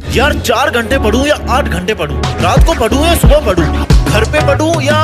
यार 4 घंटे पढूं या 8 घंटे पढूं, रात को पढूं या सुबह पढूं, घर पे पढूं या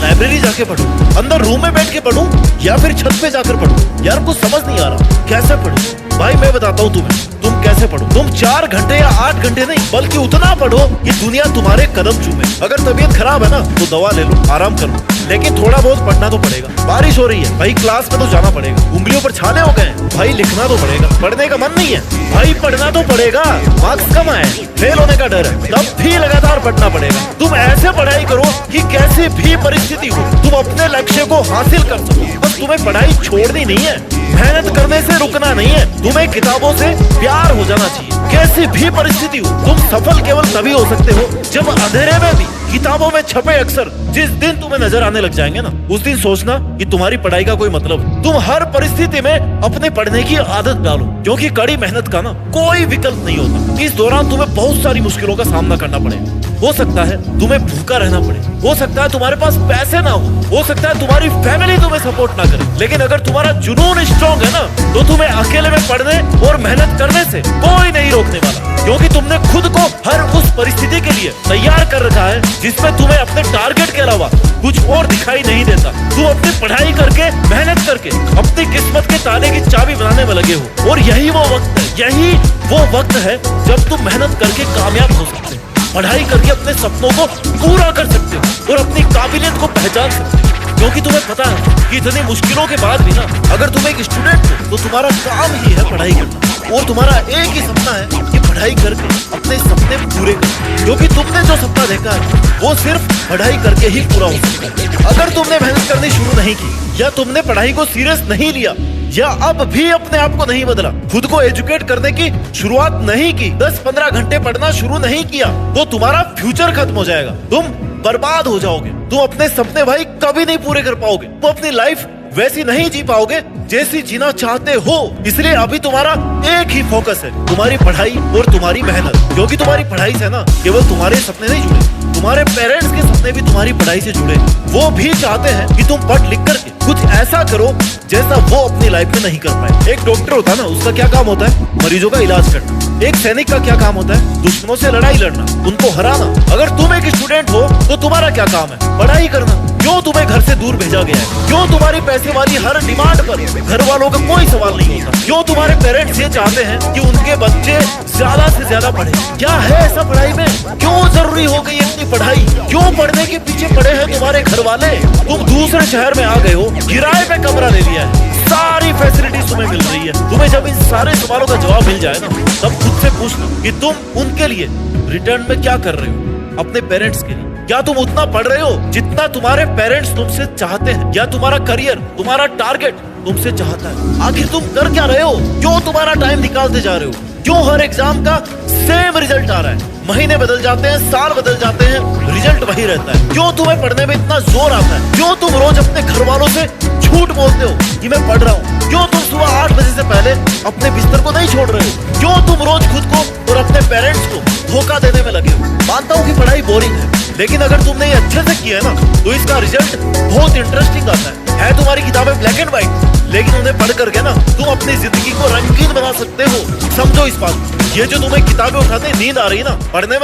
लाइब्रेरी जाके पढूं, अंदर रूम में बैठ के पढूं या फिर छत पे जाकर पढूं। यार कुछ समझ नहीं आ रहा कैसे पढूं। भाई मैं बताता हूँ तुम्हें, तुम कैसे पढ़ो। तुम 4 घंटे या 8 घंटे नहीं बल्कि उतना पढ़ो कि दुनिया तुम्हारे कदम चूमे। अगर तबीयत खराब है ना तो दवा ले लो, आराम कर लो, लेकिन थोड़ा बहुत पढ़ना तो पड़ेगा। बारिश हो रही है भाई, क्लास में तो जाना पड़ेगा। उंगलियों पर छाले हो गए भाई, लिखना तो पड़ेगा। पढ़ने का मन नहीं है भाई, पढ़ना तो पड़ेगा। मार्क्स कम आए, फेल होने का डर है, तब भी लगातार पढ़ना पड़ेगा। तुम ऐसे पढ़ाई करो कि कैसी भी परिस्थिति हो तुम अपने लक्ष्य को हासिल कर सको। बस तुम्हें पढ़ाई छोड़नी नहीं है, मेहनत करने से रुकना नहीं है, तुम्हें किताबों से प्यार हो जाना चाहिए। कैसी भी परिस्थिति हो तुम सफल केवल तभी हो सकते हो जब अंधेरे में भी किताबों में छपे अक्षर जिस दिन तुम्हें नजर आने लग जाएंगे ना, उस दिन सोचना कि तुम्हारी पढ़ाई का कोई मतलब है। तुम हर परिस्थिति में अपने पढ़ने की आदत डालो, क्योंकि कड़ी मेहनत का ना कोई विकल्प नहीं होता। इस दौरान तुम्हें बहुत सारी मुश्किलों का सामना करना पड़ेगा। हो सकता है तुम्हें भूखा रहना पड़े, हो सकता है तुम्हारे पास पैसे ना हो सकता है तुम्हारी फैमिली तुम्हें सपोर्ट ना करे, लेकिन अगर तुम्हारा जुनून स्ट्रॉन्ग है ना तो तुम्हें अकेले में पढ़ने और मेहनत करने से कोई नहीं रोकने वाला, क्योंकि तुमने खुद को हर उस परिस्थिति के लिए तैयार कर रखा है जिसमें तुम्हें अपने टारगेट के अलावा कुछ और दिखाई नहीं देता। तुम अपनी पढ़ाई करके मेहनत करके अपनी किस्मत के ताले की चाबी बनाने में लगे हो, और यही वो वक्त है, यही वो वक्त है जब तुम मेहनत करके कामयाब हो सकते हो, पढ़ाई करके अपने सपनों को पूरा कर सकते हो और अपनी काबिलियत को पहचान सकते हो। क्योंकि तुम्हें पता है कि इतनी मुश्किलों के बाद भी ना, अगर तुम एक स्टूडेंट हो तो तुम्हारा काम ही है पढ़ाई करना, और तुम्हारा एक ही सपना है कि पढ़ाई करके अपने सपने पूरे करना। क्योंकि तुमने जो सपना देखा है वो सिर्फ पढ़ाई करके ही पूरा हो सकता है। अगर तुमने मेहनत करनी शुरू नहीं की, या तुमने पढ़ाई को सीरियस नहीं लिया, या अब भी अपने आप को नहीं बदला, खुद को एजुकेट करने की शुरुआत नहीं की, 10-15 घंटे पढ़ना शुरू नहीं किया, तो तुम्हारा फ्यूचर खत्म हो जाएगा। तुम बर्बाद हो जाओगे। तुम अपने सपने भाई कभी नहीं पूरे कर पाओगे। तुम अपनी लाइफ वैसी नहीं जी पाओगे जैसी जीना चाहते हो। इसलिए अभी तुम्हारा एक ही फोकस है, तुम्हारी पढ़ाई और तुम्हारी मेहनत। क्योंकि तुम्हारी पढ़ाई से ना केवल तुम्हारे सपने नहीं जुड़े, तुम्हारे पेरेंट्स के सपने भी तुम्हारी पढ़ाई से जुड़े। वो भी चाहते हैं कि तुम पढ़ लिख करके कुछ ऐसा करो जैसा वो अपनी लाइफ में नहीं कर पाए। एक डॉक्टर होता है ना, उसका क्या काम होता है? मरीजों का इलाज करना। एक सैनिक का क्या काम होता है? दुश्मनों से लड़ाई लड़ना, उनको हराना। अगर तुम एक स्टूडेंट हो तो तुम्हारा क्या काम है? पढ़ाई करना। क्यों तुम्हें घर से दूर भेजा गया है? क्यों तुम्हारी पैसे वाली हर डिमांड पर घर वालों का कोई सवाल नहीं होता? क्यों तुम्हारे पेरेंट्स ये चाहते हैं कि उनके बच्चे ज्यादा से ज्यादा पढ़े? क्या है ऐसा पढ़ाई में? क्यों जरूरी हो गई इतनी पढ़ाई? क्यों पढ़ने के पीछे पड़े हैं तुम्हारे घर वाले? तुम दूसरे शहर में आ गए हो, किराए पे कमरा ले लिया है, सारी फैसिलिटीज तुम्हें मिल रही है। तुम्हें जब इन सारे सवालों का जवाब मिल जाए ना, तब खुद से पूछना कि तुम उनके लिए रिटर्न में क्या कर रहे हो, अपने पेरेंट्स के लिए। क्या तुम उतना पढ़ रहे हो जितना तुम्हारे पेरेंट्स तुमसे चाहते हैं? या तुम्हारा करियर, तुम्हारा टारगेट तुमसे चाहता है? आखिर तुम कर क्या रहे हो? क्यों तुम्हारा टाइम निकालते जा रहे हो? क्यों हर एग्जाम का सेम रिजल्ट आ रहा है? महीने बदल जाते हैं, साल बदल जाते हैं, रिजल्ट वही रहता है। क्यों तुम्हें पढ़ने में इतना जोर आता है? क्यों तुम रोज अपने घर वालों से झूठ बोलते हो कि मैं पढ़ रहा हूँ? क्यों तुम सुबह 8 बजे से पहले अपने बिस्तर को नहीं छोड़ रहे हो? क्यों तुम रोज खुद को और अपने पेरेंट्स को धोखा देने में लगे हो? मानता हूँ कि पढ़ाई बोरिंग है, लेकिन अगर तुमने ये अच्छे से किया है ना तो इसका रिजल्ट बहुत इंटरेस्टिंग आता है। तुम्हारी किताबें ब्लैक एंड व्हाइट, लेकिन उन्हें पढ़ करके ना तुम अपनी जिंदगी को रंगीन बना सकते हो। समझो इस बात। ये जो तुम्हें किताबें उठाते नींद आ रही है ना, पढ़ने में